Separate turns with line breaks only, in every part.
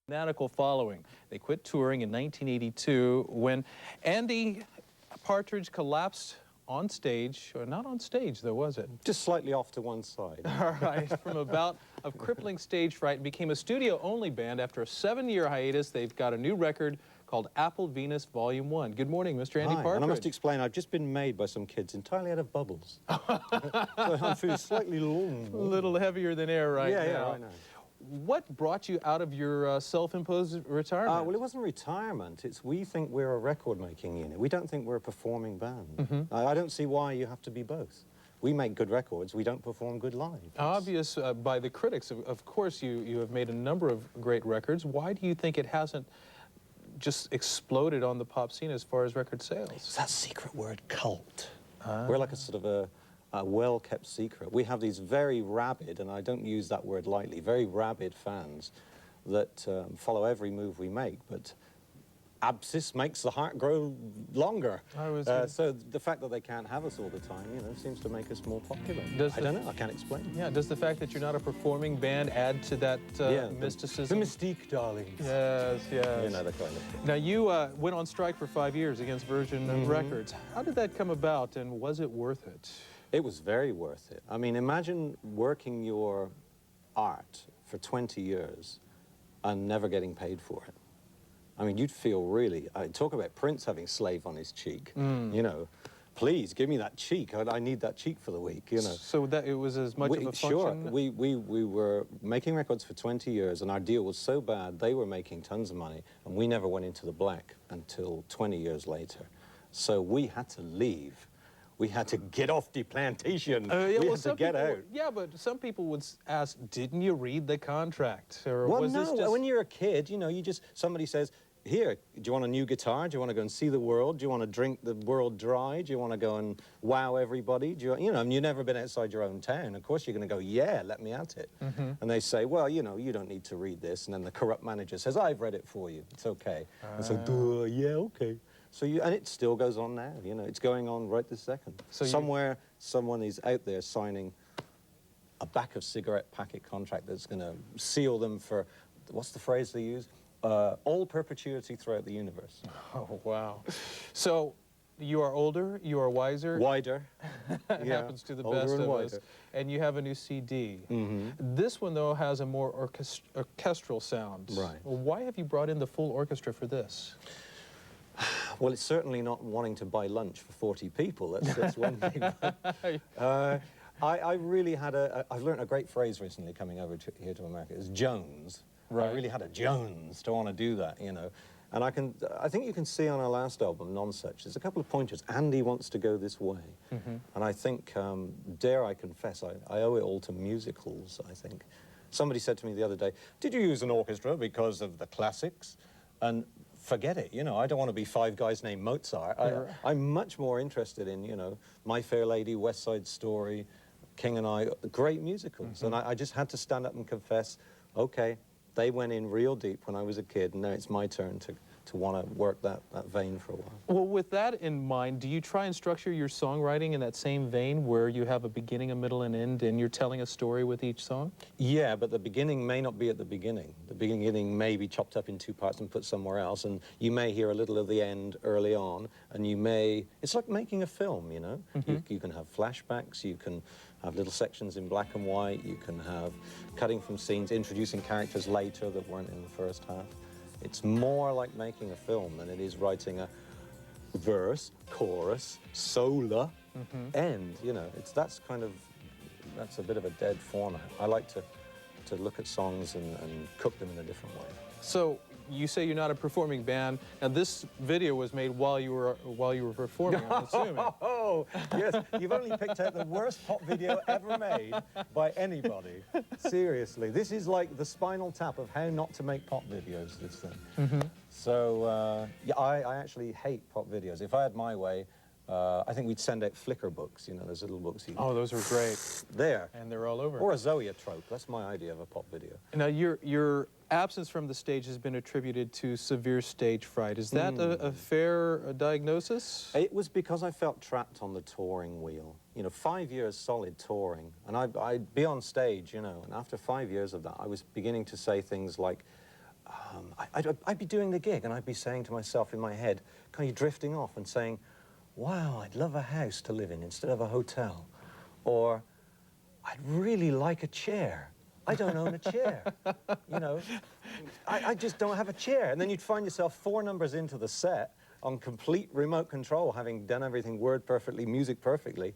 Fanatical following. They quit touring in 1982 when Andy Partridge collapsed on stage, or not on stage though, was it?
Just slightly off to one side.
All right, from a bout of crippling stage fright and became a studio-only band. After a 7-year hiatus, they've got a new record called Apple Venus Volume 1. Good morning, Mr. Andy Partridge.
And I must explain, I've just been made by some kids entirely out of bubbles. So I'm feeling slightly long.
A little heavier than air right now.
Yeah, right now.
What brought you out of your self-imposed retirement?
Well, it wasn't retirement. It's we think we're a record-making unit. We don't think we're a performing band. I don't see why you have to be both. We make good records. We don't perform good live.
Obvious by the critics. Of course, you have made a number of great records. Why do you think it hasn't just exploded on the pop scene as far as record sales?
It's that secret word, cult. We're like a sort of a well-kept secret. We have these very rabid, and I don't use that word lightly, very rabid fans that follow every move we make, but abscess makes the heart grow longer. So the fact that they can't have us all the time, you know, seems to make us more popular. I don't know, I can't explain.
Yeah, does the fact that you're not a performing band add to that mysticism?
The mystique, darlings.
Yes, yes.
You know, the kind of thing.
Now, you went on strike for 5 years against Virgin Records. How did that come about, and was it worth it?
It was very worth it. I mean, imagine working your art for 20 years and never getting paid for it. I mean, you'd feel really, talk about Prince having slave on his cheek, you know, please give me that cheek. I need that cheek for the week, you know.
So that it was as much of a function?
Sure, we were making records for 20 years and our deal was so bad, they were making tons of money and we never went into the black until 20 years later. So we had to leave. We had to get off the plantation. We had to get out.
Yeah, but some people would ask, didn't you read the contract? Or
well,
was
no,
this just...
when you're a kid, you know, somebody says, here, do you want a new guitar? Do you want to go and see the world? Do you want to drink the world dry? Do you want to go and wow everybody? You know, and you've never been outside your own town. Of course, you're going to go, yeah, let me at it. And they say, well, you know, you don't need to read this. And then the corrupt manager says, I've read it for you. It's okay. And so, yeah, okay. So and it still goes on now, you know, it's going on right this second. So somewhere, someone is out there signing a back of cigarette packet contract that's going to seal them for, what's the phrase they use? All perpetuity throughout the universe.
Oh, wow. So you are older, you are wiser.
Wider.
It happens to the best of us. And you have a new CD. This one, though, has a more orchestral sound.
Right.
Well, why have you brought in the full orchestra for this?
Well, it's certainly not wanting to buy lunch for 40 people. That's one thing. I really had I've learned a great phrase recently coming over here to America. It's Jones. Right. I really had a Jones to want to do that, you know. And I think you can see on our last album, Non-Such, there's a couple of pointers. Andy wants to go this way. And I think, dare I confess, I owe it all to musicals, I think. Somebody said to me the other day, did you use an orchestra because of the classics? And forget it, you know, I don't want to be five guys named Mozart. I'm much more interested in, you know, My Fair Lady, West Side Story, King and I, great musicals. And I just had to stand up and confess, okay, they went in real deep when I was a kid, and now it's my turn to want to work that vein for a while.
Well, with that in mind, do you try and structure your songwriting in that same vein where you have a beginning, a middle, and end, and you're telling a story with each song? Yeah,
but the beginning may not be at the beginning. The beginning may be chopped up in two parts and put somewhere else, and you may hear a little of the end early on, and you may... It's like making a film, you know? You can have flashbacks, you can have little sections in black and white, you can have cutting from scenes, introducing characters later that weren't in the first half. It's more like making a film than it is writing a verse, chorus, solo, end, you know. That's a bit of a dead format. I like to look at songs and cook them in a different way.
So you say you're not a performing band, and this video was made while you were performing, I'm assuming.
Oh, yes, you've only picked out the worst pop video ever made by anybody. Seriously, this is like the Spinal Tap of how not to make pop videos, this thing. So, yeah, I actually hate pop videos. If I had my way, I think we'd send out Flickr books, you know, those little books.
Oh, those are great.
There.
And they're all over.
Or a zoetrope. That's my idea of a pop video.
Now, your absence from the stage has been attributed to severe stage fright. Is that a fair diagnosis?
It was because I felt trapped on the touring wheel. You know, 5 years solid touring. And I'd be on stage, you know, and after 5 years of that, I was beginning to say things like, I'd be doing the gig and I'd be saying to myself in my head, kind of drifting off and saying, wow, I'd love a house to live in instead of a hotel. Or, I'd really like a chair. I don't own a chair. You know, I just don't have a chair. And then you'd find yourself 4 numbers into the set on complete remote control, having done everything word perfectly, music perfectly,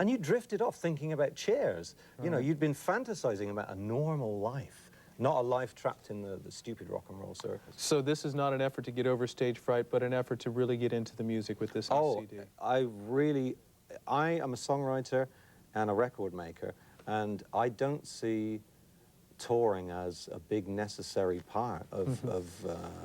and you drifted off thinking about chairs. Right. You know, you'd been fantasizing about a normal life, not a life trapped in the stupid rock and roll circus.
So this is not an effort to get over stage fright, but an effort to really get into the music with this new CD.
I am a songwriter and a record maker, and I don't see touring as a big necessary part of,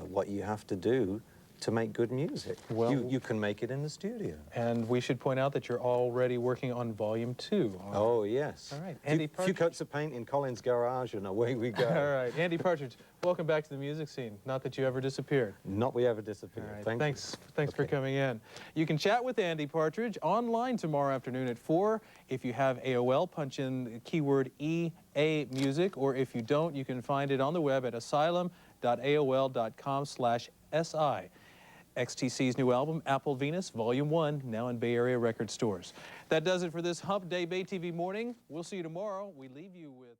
what you have to do to make good music. Well, you can make it in the studio.
And we should point out that you're already working on Volume 2.
Oh, yes.
All right.
Andy Partridge. A few coats of paint in Colin's garage and away we go.
All right. Andy Partridge, welcome back to the music scene. Not that you ever disappeared.
Not we ever disappeared.
All right.
Thanks
for coming in. You can chat with Andy Partridge online tomorrow afternoon at 4. If you have AOL, punch in the keyword EA Music, or if you don't, you can find it on the web at asylum.aol.com/SI. XTC's new album, Apple Venus, Volume 1, now in Bay Area record stores. That does it for this Hump Day Bay TV morning. We'll see you tomorrow. We leave you with...